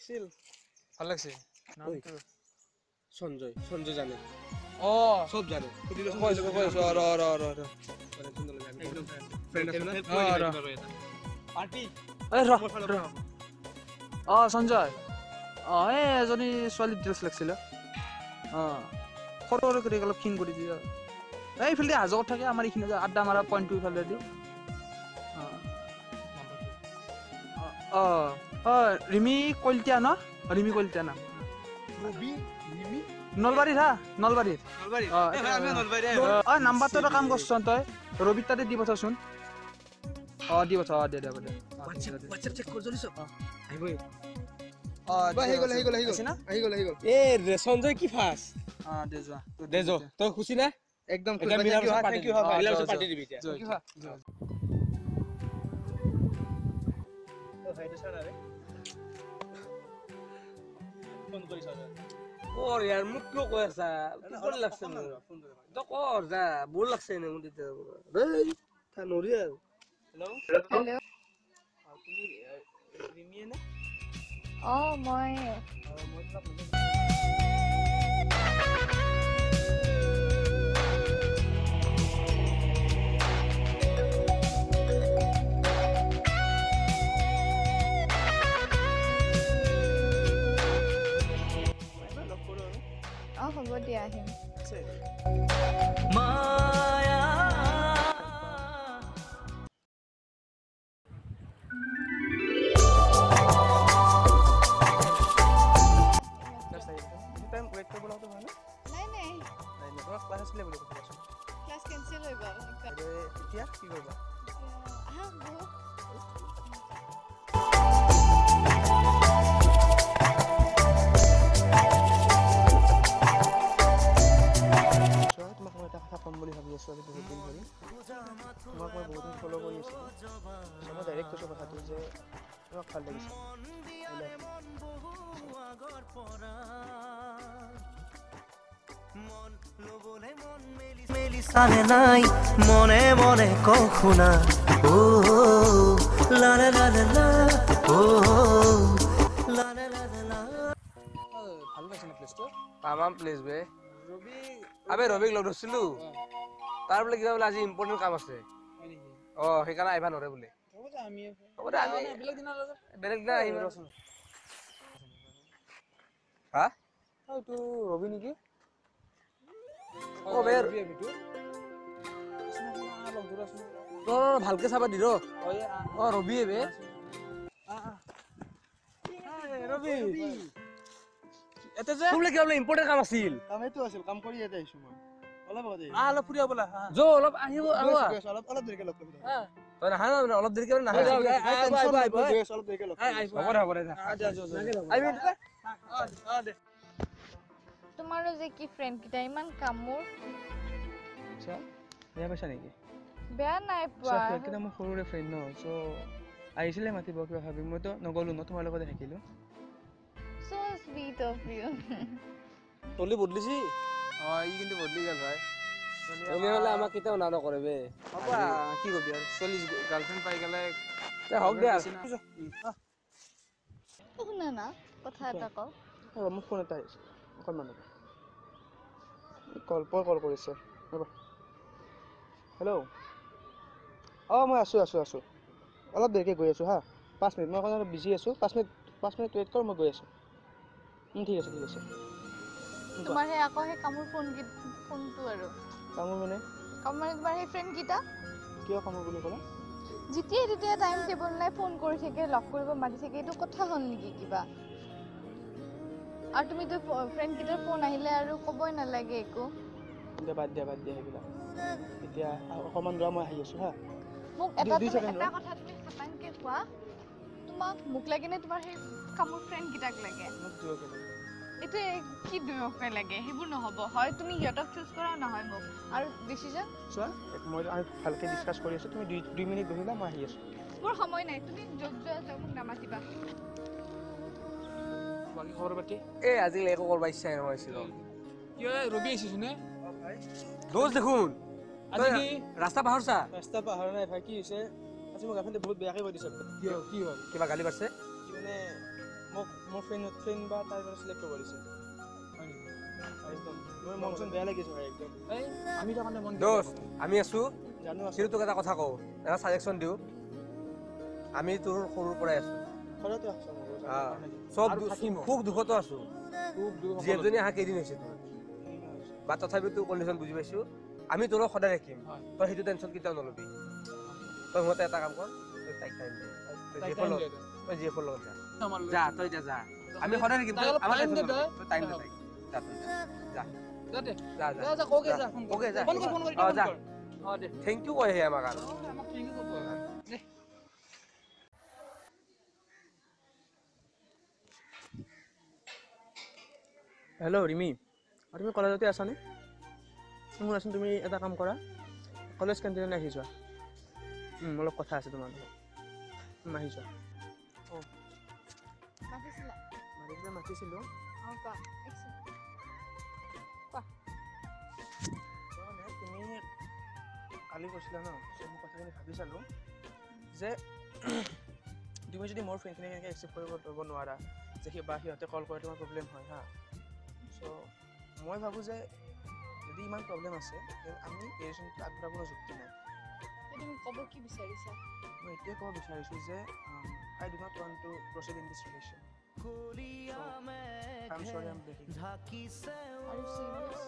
লাগছিল ভাল লাগছে নামটো সঞ্জয় জানে সব জানে ফ্ৰেন্ড আছে না পাৰ্টি সঞ্জয় এই এজনী ছোৱালী ড্ৰেছ লাগিছিলে সৰু কৰি অলপ ক্ষীণ কৰি দিয়ে এইফালে হাজত থাকে আমাৰ এইখিনি আড্ডা মাৰা পইণ্টটো ইফালে দি ৰিমি কলিতা ন ৰিমি কলিতা নাম নলবাৰীত হা নলবাৰীত নাম্বাৰটো এটা কাম কৰচোন তই ৰবিত তাতে দি পঠাচোন দি পঠা দে চেক কৰ জলদি সব আহিবই সঞ্জয় কি ফাস দে যো তই খুশি না একদম থ্যাংক ইউ পার্টি দিবি এতিয়া ও ভাইটো ছাড়া রে ফোন কৰিছ ওৰ यार মুখ কিয় কৈ আছা বল লাগছে মোৰ তো কৰ যা বল লাগছে নে মোৰ দিতে এই তা নৰি আৰু হেল্ল' তুমি ৰিমিয়ে না মই হ'ব দিয়া আহিম নাই ক্লাছ কেঞ্চেল হৈ গ'ল এতিয়া কি কৰিবা তোমাক মই এটা কথা ক'ম বুলি ভাবি আছোঁ আজি বহুত দিন ধৰি তোমাক মই বহুত দিন ফ'ল' কৰি আছিলোঁ মই ডাইৰেক্ট কৈছোঁ কথাটো যে তোমাক ভাল লাগিছে মেলিছানে নাই মনে মনে কখুনা ও লা লা লা লা ও লা লা লা লা ভাল পাইছে না প্লেচটো তামাম প্লেস বে ৰবি আবে ৰবিক লগ ধৰিছিলো তাৰ বোলে কিবা বোলে আজি ইম্পৰ্টেণ্ট কাম আছে সেইকাৰণে আহিবা নৰে বোলে হ'ব দে আমি বেলেগ দিনা আহিম হা এইটো ৰবি নেকি ভালকে চাবা দি ৰবিয়ে বে ৰবি এতে যে বোলে কিবা বোলে ইম্পৰ্টেণ্ট কাম আছিল কামেইটো আছিল কাম কৰি ইয়াতে আহিছোঁ মই অলপ আগতে অলপ ফুৰিব বোলা অলপ আহিব অলপ দেৰিকে লগ কৰিম তই নাহা না অলপ দেৰিকে নাহা অলপ দেৰিকে লগ হ'ব দে তোমাৰো যে কি ফ্ৰেণ্ড কেইটা ইমান কামোৰ আচ্ছা বেয়া পাইছা নেকি বেয়া নাই পোৱা সেইকেইটা মোৰ সৰুৰে ফ্ৰেণ্ড ন চ' আহিছিলে মাতিব কিবা ভাবি মইতো নগ'লো ন তোমাৰ লগতে থাকিলোঁ so sweet of you টলি বদলিছি ই কিন্তু বদলি গ'ল ভাই টলি হ'লে আমাক কেতিয়াও না নকৰে বে কি কবি আৰু চল্লিছ গাৰ্লফ্ৰেণ্ড পাই গ'লে হওক দে শুনা না কথা এটা কওঁ মোক ফোন এটা আহিছে অকণমান কল কৰিছে ৰ'বা হেল্ল' মই আছোঁ অলপ দেৰিকৈ গৈ আছোঁ হা 5 মিনিট মই অকণমান বিজি আছোঁ 5 মিনিট ৱেইট কৰ মই গৈ আছোঁ ঠিক আছে তোমাৰ সেই আকৌ সেই কামোৰ ফোনটো আৰু কামোৰ মানে তোমাৰ সেই ফ্ৰেণ্ড কেইটা কিয় কামোৰ বুলি ক'লা যেতিয়াই তেতিয়া টাইম টেবল নাই ফোন কৰি থাকে লগ কৰিব মাতি থাকে এইটো কথা হ'ল নেকি কিবা আৰু তুমিতো ফ্ৰেণ্ড কেইটাৰ ফোন আহিলে আৰু ক'বই নালাগে একো বাদ দিয়া সেইবিলাক এতিয়া অকণমান ৰোৱা মই আহি আছোঁ হা মোক এটা কথা তুমি খাটাংকে কোৱা তোমাক মোক লাগে নে তোমাৰ সেই কামোৰ ফ্ৰেণ্ড কেইটাক লাগে এইটো কি দুয়োকে লাগে সেইবোৰ নহ'ব হয় তুমি সিহঁতক চুজ কৰা নহয় মোক আৰু ডিচিজন চোৱা মই ভালকৈ ডিছকাছ কৰি আছোঁ তুমি 2 মিনিট বহিলা মই আহি আছোঁ মোৰ সময় নাই তুমি য'ত যোৱা যাওক মোক নামাতিবা বাকী খবৰ পাতি আজিকালি একো কৰিব ইচ্ছাই নহৈছিল কিয় ৰবি আহিছোঁ নে দোষ দেখোন আজি কি ৰাস্তা পাহৰছা ৰাস্তা পাহৰা নাই ভাই কি হৈছে আজি মোক গাৰ্লফ্ৰেণ্ডে বহুত বেয়াকৈ কৈ দিছে কি হ'ল কিবা গালি পাৰছে কি মানে মোক মোৰ ফ্ৰেণ্ড বা তাই মানে চিলেক্ট কৰিব দিছে একদম মোৰ মন চন বেয়া লাগিছে ভাই একদম আমি তাৰমানে মন দোস্ত আমি আছো জানো আছো কিন্তু তোক এটা কথা কওঁ এটা ছাজেশ্যন দিওঁ আমি তোৰ সৰুৰ পৰাই আছো ঘৰতে আছো মোৰ চব আৰু থাকিমো। সুখ দুখতো আছো জীয়েকজনী অহা কেইদিন হৈছে তোৰ বা তথাপিও তোৰ কণ্ডিশ্যন বুজি পাইছো আমি তোৰ সদায় ৰাখিম হয়। তই সেইটো টেনশ্যন কেতিয়াও নলবি তই মতে এটা কাম কৰ তই তাইক টাইম দে তই জিএফৰ লগত যা তই এতিয়া যা আমি সদায় থাকিম তাই অলপ আমাৰ time দে tension নলবি। তই। তই টাইম দে তাইক যা তই যা যাতে যা যা যা কওকে যা। যা কওকে যা। ফোন কৰ অ, যা। দে থেংক ইউ কয় সেই আমাক আৰু আমাক ঠিক আছে দে হেল্ল' ৰিমি তুমি কলেজতে আছানে শুনাচোন তুমি এটা কাম কৰা কলেজ কেণ্টিনলৈ আহি যোৱা অলপ কথা আছে তোমাৰ লগত আহি যোৱা মাতিছিলা মাতিছিলে মাতিছিলোঁ কোৱা এক ছেকেণ্ড। মানে তুমি কালি কৈছিলা ন চ' মই কথাখিনি ভাবি চালোঁ যে তুমি যদি মোৰ ফ্ৰেণ্ডখিনিক এনেকৈ একচেপ্ট কৰিব নোৱাৰা যে সিহঁতে কল কৰে তোমাৰ প্ৰব্লেম হয় হা চ' মই ভাবোঁ যে যদি ইমান প্ৰব্লেম আছে তেন্তে আমি ৰিলেশ্যনটো আগবঢ়াবলৈ যুক্তি নাই তুমি ক'ব কি বিচাৰিছা মই এইটোৱে ক'ব বিচাৰিছোঁ যে I do not want to proceed in this relation I am sorry I am breaking Are you serious?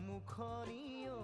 মুখনিও